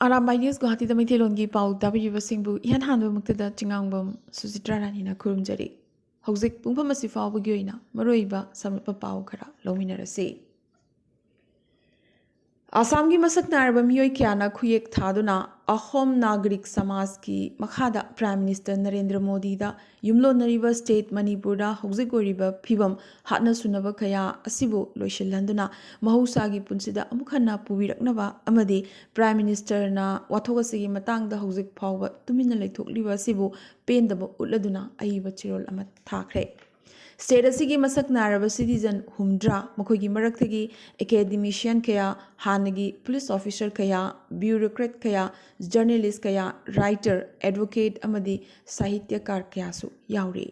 Arambai News Guwahati da Maithelongi pau tabiribasingbu ihan hanbamuktada chingangbam Susitra Ranina khurumjari. Hauzik pungpham asi fawbagi oina maroiba samapa pau khara lominarase. Assam की मसक नारब मियोय क्याना खुयेक थादुना अहोम नागरिक समाज की मखादा prime minister Narendra Modi दा युमलोनरिबा state Manipur दा हौजिक ओरिबा फिबम हातना सुनबा खया असिबो लोइशिलहंदुना महौसागी पुंसिदा अमुखन्ना पुबिरकनबा अमदि prime minister ना वाथोगसिगी मतांगदा हौजिक फावबा तुमिना लेथोकलिबा असिबो पेंदबा उटलदुना अइबा चिरोल अमा थाखरे स्टेट असिगी मसक नारब सिटीजन हुमद्रा मखोगी मरक्तगी एकेडमिशियन कया हानगी पुलिस ऑफिसर कया ब्यूरोक्रेट कया जर्नलिस्ट कया राइटर एडवोकेट अमदी साहित्यकार कयासु यावरे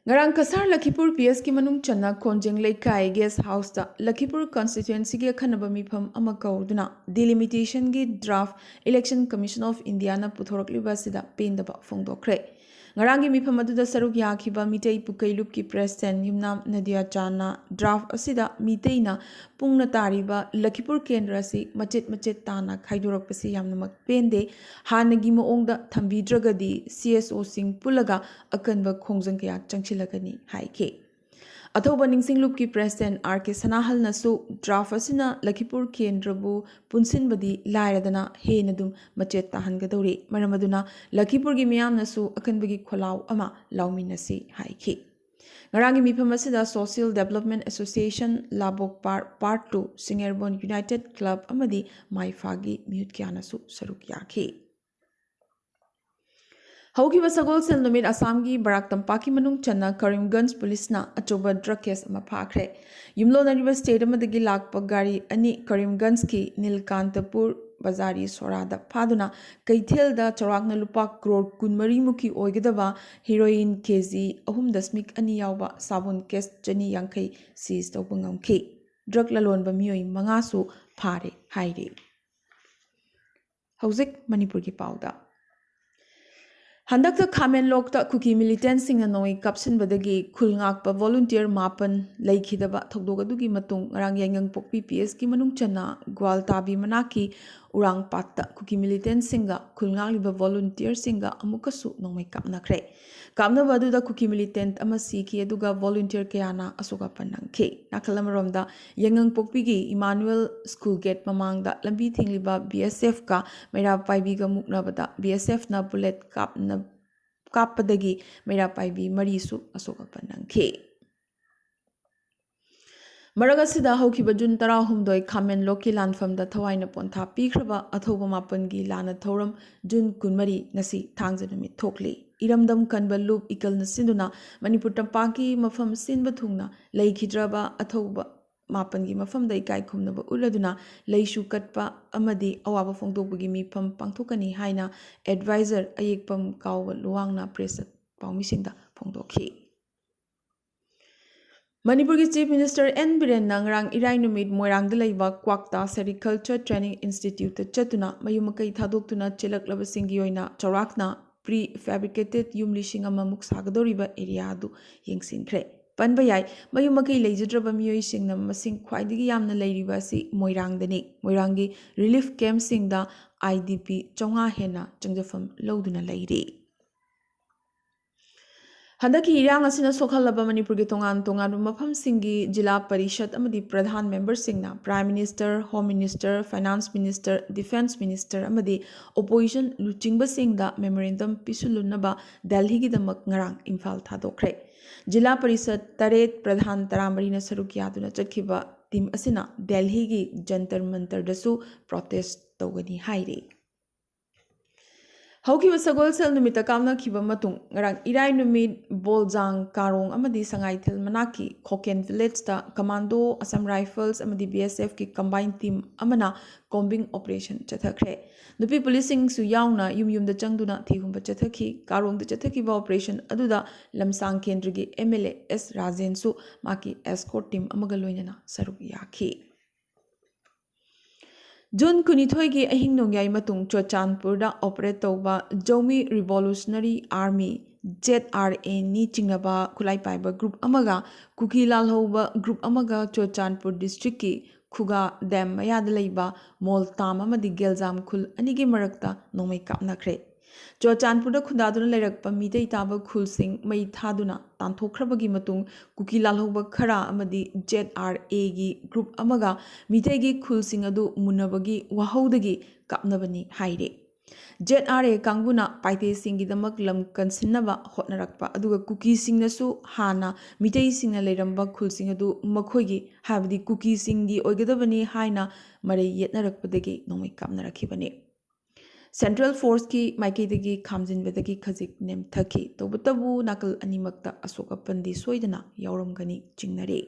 ngarang kasar Lakhipur PS ki manung channa khonjeng leikai guest house da Lakhipur constituency ki khanaba mifam ama kauduna delimitation gi draft election commission of India na puthorakliba sida pendaba phongdokre ngarang gi mifam adu da saruk yakhiba mitei pukailup ki president yumnam Nadia Chana draft asida mitei na pungna tariba Lakhipur kendra si machet tana khaidorak pasi yamnamak pende hanagi moongda thambidragadi CSO sing pulaga akanba khongjang kya changchilagani haike अथौब निंगसिंगलुप की president are के सनाहल नसु draft असिना लखीपुर केंद्रबु पुनसिनबदी लायरदना हेनदुम मचेत ताहनगदौरे मरमदुना लखीपुर की मियामनसु अकनबगी खोलाव अमा लाउमिनसी हाइखि ngarang mifam asida social development association labok part 2 singerbon united club amadi maifagi mute kyanasu saruk yakhi hockey बसगोल सेल नुमित असम की बराक तंपाकी मनुंग चन्ना करीमगंज पुलिस ना अचोबा ड्रग केस अमा फाखरे युमलो नरिबा स्टेट अमदगी लाकपा गाड़ी अनि करीमगंज की नीलकांतपुर बाजारी सोरादा फादुना कैथेलदा चौराकना लुपा करोड़ कुनमरी मुखी ओइगदबा हीरोइन केजी 3.2 यावबा साबुन केस जनी यांखै सीज तौबा ngamखि ड्रग ललोनबा मियोइ मंगासु फारे हाइरे हौजिक मणिपुर की पाउदा हंदक खामेन लोकता कुकी मिलिटेंट सिंह नोई कपसिनबदगी खुलंगाकपा वॉलंटियर मापन लेखिदबा थोगदोगदुगी मतुंग ngarang yangang pokpi PS की मनुंग चन्ना ग्वालताबी मनाकी उरांग पात्ता कुकी मिलिटेंट सिंगा खुलंगालिबा वॉलंटियर सिंगा अमुकसु नोमै कापनखरे कापनबदुदा कुकी मिलिटेंट अमा सीकी अदुगा वॉलंटियर कयाना असोका पन्नंखे नाखलमरोमदा yangang pokpigi Emmanuel school gate ममांगदा लंबी थिंगलिबा BSF का मेरा पाइबीगा मुकनबदा BSF ना बुलेट कापदगी मेरा पाइबी मरीसु असोका पन्नंखे मरगसिदा हौखिबा जुन 13 खामेन लोकी लानफमदा थवाइना पोंथा पीख्रबा अथौबा मापनगी लाना थौरम जुन 12 ngasi थांगजा नुमित थोकले इरमदम कनबा लूप इकल नसिंदुना मणिपुर तंपाकी मफम सिनबा थुंगना लेखिद्रबा अथौबा मापनगी मफमदा इकाई खुमनबा उलदुना लेसु कटपा अमदी अवाबा फोंदोकबगी मिफम पांथोकनी हाइना एडवाइजर अयेकपम काव लुवांगना प्रेस पाउमिसिंदा फोंदोखि मणिपुर की चीफ मिनिस्टर एन बिरेन नंगरांग इराई नुमित मोयरांग दलैबा क्वाक्ता सेरिकल्चर ट्रेनिंग इंस्टीट्यूट चतुना मयुमकई थादोक्तुना चिलकलबसिंगी ओइना चौराकना प्री फैब्रिकेटेड यूम लिशिंग अममुक सागदोरिबा एरिया दु यंगसिनख्रे पनबा याय मयुमकई लेजद्रबा मियोइसिंगना मसिंग ख्वाइदगी यामना लेरिबा असि मोयरांगदनी मोयरांगी रिलीफ कैंप सिंगदा IDP 500 हेना चंगजफम लौदुना लेरि हंदकी इरांग असिना सोखलबा मणिपुर के तोंगान मफम सिंगी जिला परिषद अमदी प्रधान मेंबर सिंगना prime minister home minister finance minister defence minister अमदी ओपोजिशन लुचिंगबा सिंगदा मेमोरेंडम पिसुलुनबा दिल्ली की दमक ngarang इम्फाल थादोखरे जिला परिषद 3 प्रधान 13 ना सरुक यादुना चटखिबा टीम असिना दिल्ली की जंतर मंतर दसु प्रोटेस्ट तौगनी हाइरे हौखिबा सगोल सेल नुमिता कामना खिबा मतुंग ngarang irai numit boljang karong amadi sangaithil manaki khoken village da commando assam rifles amadi BSF ki combined team amana combing operation chathakre nupi policing su yauna yum da changduna thigumba chathaki karong da chathaki ba operation aduda lamsang kendra gi MLA S Rajen su maki escort team amaga loinana saruk yakhi जून 12 की अहिंग नोंग्याई मतुंग चोचानपुर operate तौबा Jaume revolutionary army ZRA नी चिंगनबा खुलाई पाइबा group अमगा cookie लालहौबा group अमगा चोचानपुर district की खुगा dam मयाद लेबा मोल ताम अमदी गेलजाम खुल अनिगी मरक्ता नोमै कापनाख्रे चुरचानपुर खुदादुना लेरक्पा मितै ताबा खुलसिंग मई थादुना तांथोख्रबगी मतुंग cookie लालहोबा खरा अमदी ZRA गी ग्रुप अमगा मितैगी खुलसिंग अदु मुनबगी वहौदगी कापनबनी हाइरे ZRA कांगबुना पाइते सिंगिदमक लम कंसिनबा होटनरक्पा अदुगा कुकी सिंगनसु हाना मितै सिंगना लेरंबा खुलसिंग अदु मखोइगी हाबदी कुकी सिंगदी ओइगदबनी हाइना मरे येतनरक्पदगी नोमै कापनरखिबनी सेंट्रल फोर्स की माइकईदगी खामजिनबदगी खजिक नेमथकी तौबतबु नाकल अनिमक्ता अशोक पंदी सोइदना यावरमगनी चिंगनरे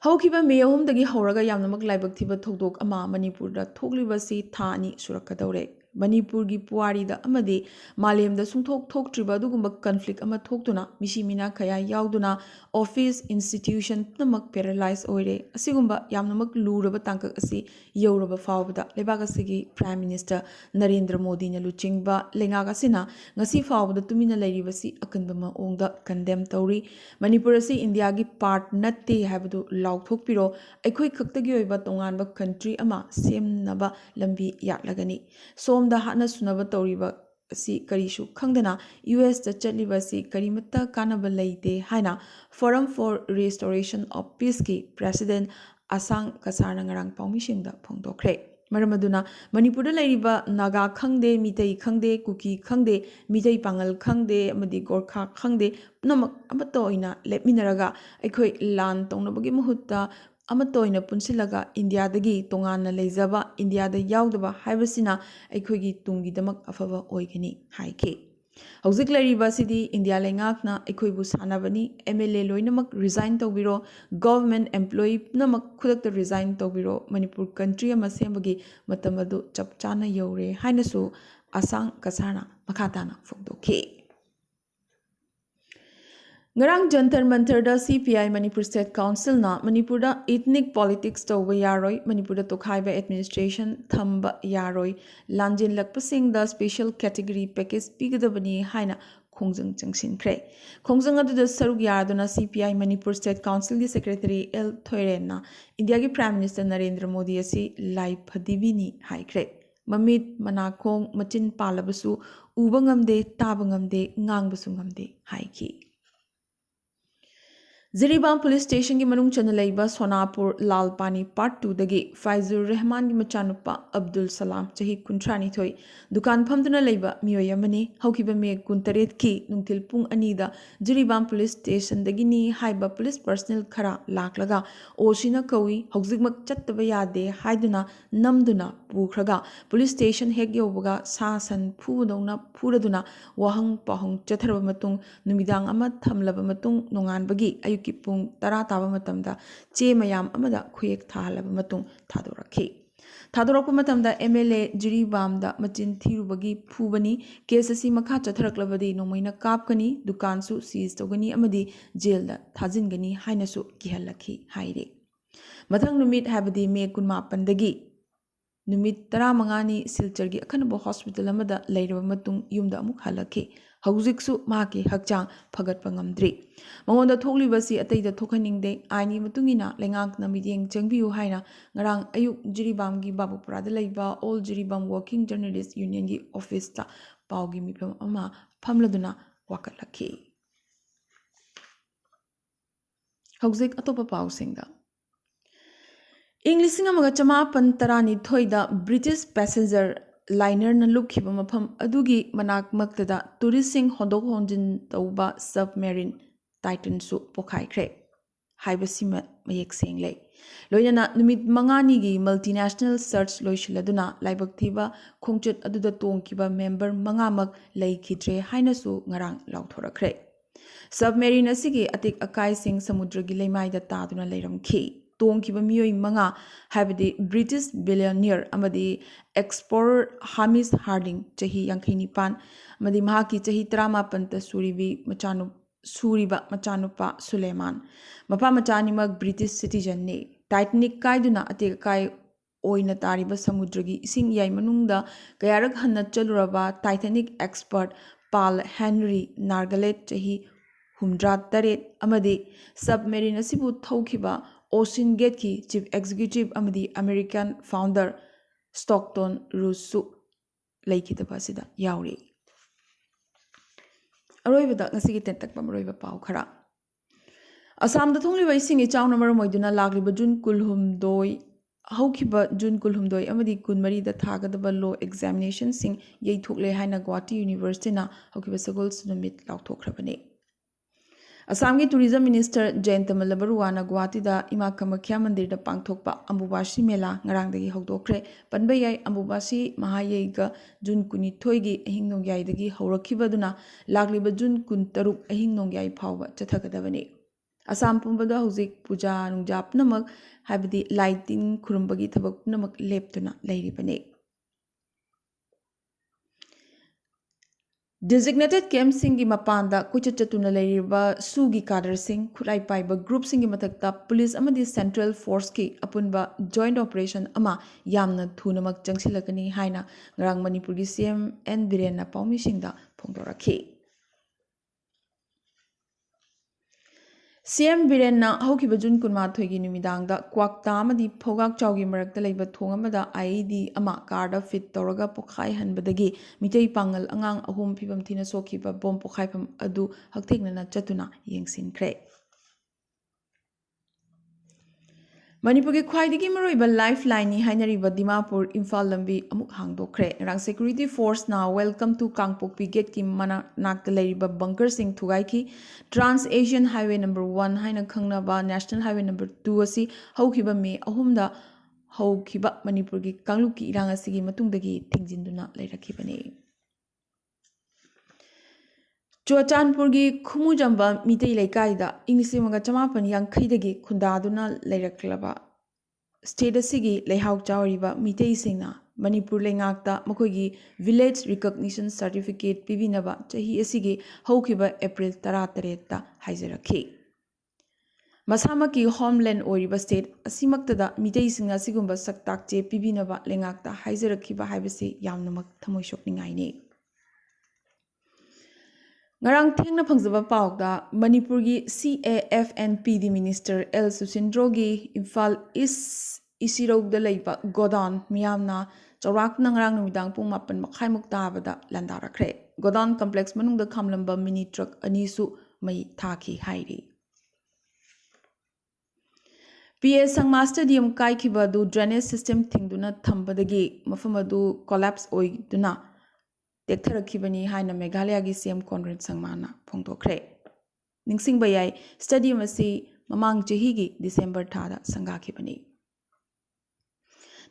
हौखिबा मे अहुमदगी हौरगा यामनमक लाइबक थिबा थौदोक अमा मणिपुरदा थोकलिबसी था अनि सुरक्कदौरे मणिपुर की पुवारीदा अमदे मालेमदा सुंथोक थोकट्रिबा अदुगुंबा कन्फ्लिक्ट अमा थोकतुना मिसी मिना खया यावदुना ऑफिस इंस्टीट्यूशन पुनमक पैरालाइज ओइरे असिगुंबा यामनमक लूरबा तांकक असि यौरबा फावबदा लेबाक असिगी प्राइम मिनिस्टर नरेंद्र मोदी न लुचिंगबा लेंगाक असिना ngasi फावबदा तुमिना लैरिबसी अकनबा मओंगदा कंडेम तौरी मणिपुर असि इंडिया की पार्ट नत्ते हाबदु लाउथोकपिरो अखोई खक्तगी ओइबा तोंगानबा कंट्री अमा सेमनबा लंबी याटलगनी सोमदा हाना सुनबा तौरीबा असि करीशु खंगदना US दा चटलिबा असि करीमत्ता कानबा लैते हाइना forum for restoration of peace की प्रेसिडेंट असांग कसारना ngarang पाउमिसिंगदा फोंदोखरे मरमदुना मणिपुर लैरिबा नागा खंगदे मितै खंगदे कुकी खंगदे मितै पांगल खंगदे अमदि गोरखा खंगदे नमक अमतो ओइना लेपमिनरगा अखोई लान तौनबगी मुहुत्ता अमतोइना पुनसिलगा इंडियादगी तोंगाना लेजबा इंडियादा यावदबा हाइबसिना अखोइगी तुंगीदमक अफबा ओइगनी हाइके हौजिक लैरिबा सिदी इंडिया लेंगाकना अखोइबु सानबनी MLA लोइनमक रिजाइन तौबिरो गवर्नमेंट एम्प्लॉई नमक खुदक्ता रिजाइन तौबिरो मणिपुर कंट्री अमा सेमबगी मतमदु चपचाना यौरे हाइनसु असांग कसारना मखाताना फोंदोखे ngarang jantar mantar da CPI Manipur State Council na Manipur da ethnic politics tawba yaroi Manipur da tokhaiba administration thamba yaroi lanjin lakpasing da special category package pigadabani haina khongjang changsinkhre khongjang adu da saruk yarduna CPI Manipur State Council gi secretary L Thoiren na India gi Prime Minister Narendra Modi asi lai phadibini haikre mamit manakong machin palabasu uba ngamde taba ngamde ngangbasu ngamde haiki Jiribam police station की मनुंग चन लेबा Sonapur Lalpani part 2 दगी फाइजुर Rahman की मचानुपा अब्दुल सलाम चही कुंथ्रानी थोई दुकान फमदुना लेबा मियोय अमनी हौकिबा मे कुंतरेत की नुंगथिल पुंग अनीदा जिरीबाम पुलिस स्टेशन दगिनी हाइबा पुलिस पर्सनल खरा लाकलगा ओसिना कवी हौजिकमक चत्तबा यादे हाइदुना नमदुना पुखरगा पुलिस स्टेशन हेक योबगा सासन फुदौना फुरदुना वहंग पहंग चथरबा मतुंग नुमिदांग अमा थमलबा मतुंग नोंगानबगी की पुंग तरा ताबा मतमदा चे मयाम अमदा खुयेक थाहलबा मतुंग थादोरखी थादोरकपा मतमदा MLA जिरीबामदा मचिन थिरुबगी फुबनी केस असि मखा चथरकलबदी नोमैना कापकनी दुकानसु सीज तोगनी अमदी जेलदा थाजिनगनी हाइनसु किहलखी हाइरे मथंग नुमित हाबदी मे 19 दगी नुमित 15 सिलचरगी अखनबो हॉस्पिटल अमदा लैरबा मतुंग युमदा अमुक हलखी हौजिकसु माकी हकचांग फगटपा ngamdri मंगोंदा थोकलिबसी अतैदा थोखनिंगदे आइनी मतुंगिना लेंगाकना मिदियेंग चंगबियु हाइना ngarang ayuk जिरीबामगी बाबुपुरादा लैबा all Jiribam working journalist union की ऑफिस ता पावगी मिफम अमा फमलदुना वाकलखी हौजिक अतोपा पावसिंगदा इंग्लिश अमगा चमापन तरानी थोइदा ब्रिटिश पैसेंजर लाइनर न लुखिबा मफम अदुगी मनाक मक्तदा टूरिस्टिंग होंदोक होंजिन तौबा सबमेरिन टाइटन सु पोखाइख्रे हाइबसिमा मयेक सेंगले लोइना नुमित मंगानीगी मल्टीनेशनल सर्च लोइशिलदुना लाइबक थिबा खोंचत अदुदा तोंकिबा मेंबर मंगामक लैखिद्रे हाइनसु ngarang लाउथोरखरे सबमेरिन असिगी अतिक अकाई सिंह समुद्रगी लेमाइदा तादुना लैरमखी तोंकिबा मियोई मंगा हाबदी ब्रिटिश बिलियनियर अमदी एक्सप्लोरर हामिस हार्डिंग चही 59 अमदी महाकी चही 13 सूरीबा मचानुपा सुलेमान मपा मचानीमक ब्रिटिश सिटीजन ने टाइटनिक कायदुना अतेक काय ओइना तारिबा समुद्रगी इसिंग याई मनुंगदा कयारक हन्ना चलुरबा Titanic expert Paul Henry Nargeolet चही 63 अमदी सबमेरिन असिबु थौखिबा ओशन गेट की चीफ एग्जीक्यूटिव अमदी अमेरिकन फाउंडर स्टॉकटन रूसु लेखिदबा सिदा याउरी अरोइबदा ngasi gi tentak pamroiba pau khara Assam थोंगलिबा इसिंग इचाउना मरम ओइदुना लागलिबा जुन कुलहुमदोय हौखिबा जुन कुलहुमदोय अमदी कुनमरी दा थागदबा लो एग्जामिनेशन सिंग यैथोकले हाइना गुवाहाटी यूनिवर्सिटी ना हौखिबा सगोल सुनुमित लाउथोखरबने असम की टूरिज्म मिनिस्टर जयंत मल्लबरुवाना गुवाहाटी दा इमा कामाख्या मंदिर दा पांगथोकपा अंबुबासी मेला ngarangdagi hogdokre panbayai अंबुबासी महायैगा जुन कुनिथोयगी अहिंग नोंग्याइदगी हौरखिबदुना लागलिबा जुन कुनतरुक अहिंग नोंग्याइ फावबा चथगदबने असम पुंबदा हौजिक पूजा नुंजा पुनमक हाइबदी lighting खुरुंबगी थबक पुनमक लेपतुना लैरिबने Designated camp singi mapanda kuchachatuna leiriba sugi kader sing khulai paiba group singi matakta police amadi central force ki apunba joint operation ama yamna thunamak jangsilakani haina ngarang manipur gi CM N Birenna paumi singda phongdorakhi CM Birenna haukiba jun kunma thoigi numidangda kwakta amadi phogak chawgi marakta leiba thong amada IED ama karda fit toraga pokhai hanbadagi mitei pangal angang ahum phibam thina sokhiba bom pokhai pham adu haktheknana chatuna yengsinkhre Manipur की ख्वाइदगी मरोइबा lifeline नि हाइनरिबा दिमापुर इम्फाल लंबी अमुक हांगदोखरे रंग security force ना welcome to Kangpokpi gate की मना नाकत लेरिबा बंकर सिंह थुगाई की ट्रांस एशियन हाईवे नंबर 1 हाइना खंगनाबा नेशनल हाईवे नंबर 2 असी हौखिबा मे अहुमदा हौखिबा मणिपुर की कांगलुक की इरांग असिगी मतुंगदगी थिंगजिंदुना लेरखिबने चुआचानपुर की खुमुजंबा मितई लेकाइदा इंग्लिसिमगा चमापन यांखैदगी खुंदादुना लेरक्लबा state असिगी लेहाउ चावरिबा मितई सिंगना Manipur लेंगाकता मखोगी village recognition certificate पिबिनबा चही असिगी हौखिबा अप्रैल 13 ता हाइजरखि मसामकी होमलैंड ओरिबा स्टेट असिमक्तदा मितई सिंगा सिगुंबा सक्ताकचे पिबिनबा लेंगाकता हाइजरखिबा हाइबसे यामनमक थमोय सोकनिंगाइने ngarang thengna phangjaba pawda manipur gi CAFNPD minister L Susindro gi Imphal East Isirog da leiba godan miyamna chawrak na ngarang numidang pung 8 makhai muk tabada landarakre godan complex manung da khamlamba mini truck ani su mai thaki hairi PS Sangma Stadium kai khiba du drainage system thingduna thambadagi mafamadu collapse oiduna Tektharakhibani haina Meghalaya gi CM Conrad Sangmana phongdokre ningsingba yai stadium asi mamang chehi gi December thada sangakhibani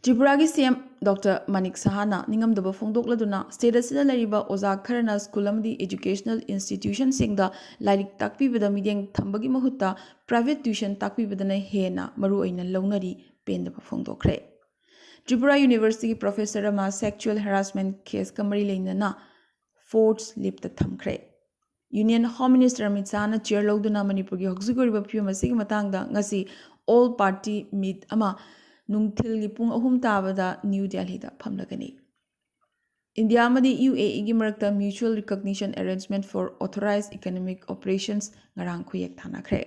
Tripura gi CM Dr Manik Sahana ningamdaba phongdokladuna state asida lariba oza kharana school amdi educational institution singda lairik takpibada mideng thambagi mahutta private tuition takpibadana hena maru oina launari pendaba phongdokre Tripura University Professor ama sexual harassment case kamari leinana force lip the thamkre Union Home Minister Amit Shah na chair loduna Manipur gi hoxigoriba phim asigi matangda ngasi all party meet ama nungthil gi pung ahum tabada New Delhi da phamlagani India amadi UAE gi marakta mutual recognition arrangement for authorized economic operations ngarang khuyek thanakhre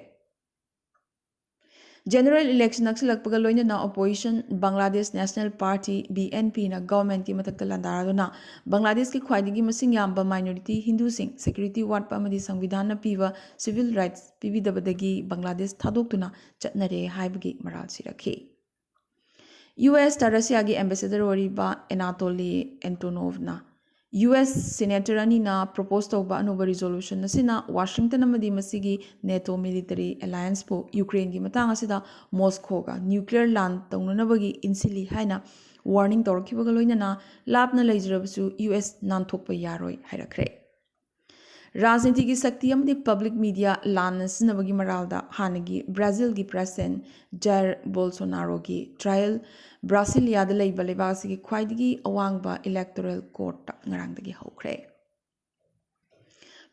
General election naksilakpaga loinana opposition Bangladesh National Party BNP na government ki matakta landaraduna Bangladesh ki khwaidigi masing yamba minority Hindu sing security ward pa amadi संविधान na piwa civil rights pibidabadagi Bangladesh thadoktuna chatnare haibagi maral sirakhi US ta Russia gi ambassador wariba Anatoly Antonovna US Senator Anina proposed to anova resolution nasina Washington amadi masigi NATO military alliance po Ukraine gi matang asida Moscow ga nuclear land taunanabagi insili haina warning torkibaga loinana lapna leijrabasu US nanthokpa yaroi hairakre राजनीति की शक्ति अमदी public media लान सिनबगी मरालदा हानगी Brazil की president Jair Bolsonaro की ट्रायल ब्रासिलिया द लेबा लेबासी की ख्वाइदगी अवांगबा electoral court ngarangdagi hokre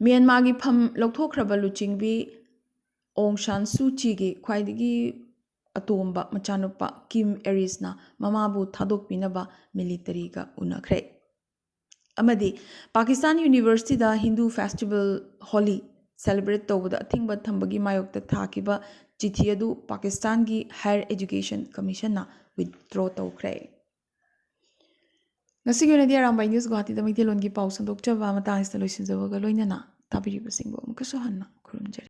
Myanmar की फम लौथोखरबा लुचिंगबी ओंग सान सूची की ख्वाइदगी अतोंबा मचानुपा किम एरिसना ममाबु थादोकपिनबा मिलिटरी का उनखरे अमदी पाकिस्तान यूनिवर्सिटी दा हिंदू फेस्टिवल होली ꯁꯦꯂꯦꯕ꯭ꯔꯦꯠ ꯇꯧꯕꯗ ꯑꯊꯤꯡꯕ ꯊꯝꯕꯒꯤ ꯃꯥꯌꯣꯛꯇ ꯊꯥꯈꯤꯕ ꯆꯤꯊꯤ ꯑꯗꯨ ꯄꯥꯀꯤꯁꯇꯥꯟꯒꯤ ꯍꯥꯌꯔ ꯑꯦꯖꯨꯀꯦꯁꯟ ꯀꯃꯤꯁꯟꯅ ꯋꯤꯊꯗ꯭ꯔꯣ ꯇꯧꯈ꯭ꯔꯦ꯫ ꯉꯁꯤꯒꯤ ꯑꯣꯏꯅꯗꯤ ꯑꯔꯥꯝꯕꯥꯏ ꯅ꯭ꯌꯨꯁ ꯒꯨꯋꯥꯍꯥꯇꯤꯗ ꯃꯩꯇꯩꯂꯣꯟꯒꯤ ꯄꯥꯎ ꯁꯟꯗꯣꯛꯆꯕ ꯃꯇꯥꯡ ꯑꯁꯤꯗ ꯂꯣꯏꯁꯤꯟꯖꯕꯒ ꯂꯣꯏꯅꯅ ꯇꯥꯕꯤꯔꯤꯕꯁꯤꯡꯕꯨ ꯑꯃꯨꯛꯀꯁꯨ ꯍꯟꯅ ꯈꯨꯔꯨꯝꯖꯔꯤ꯫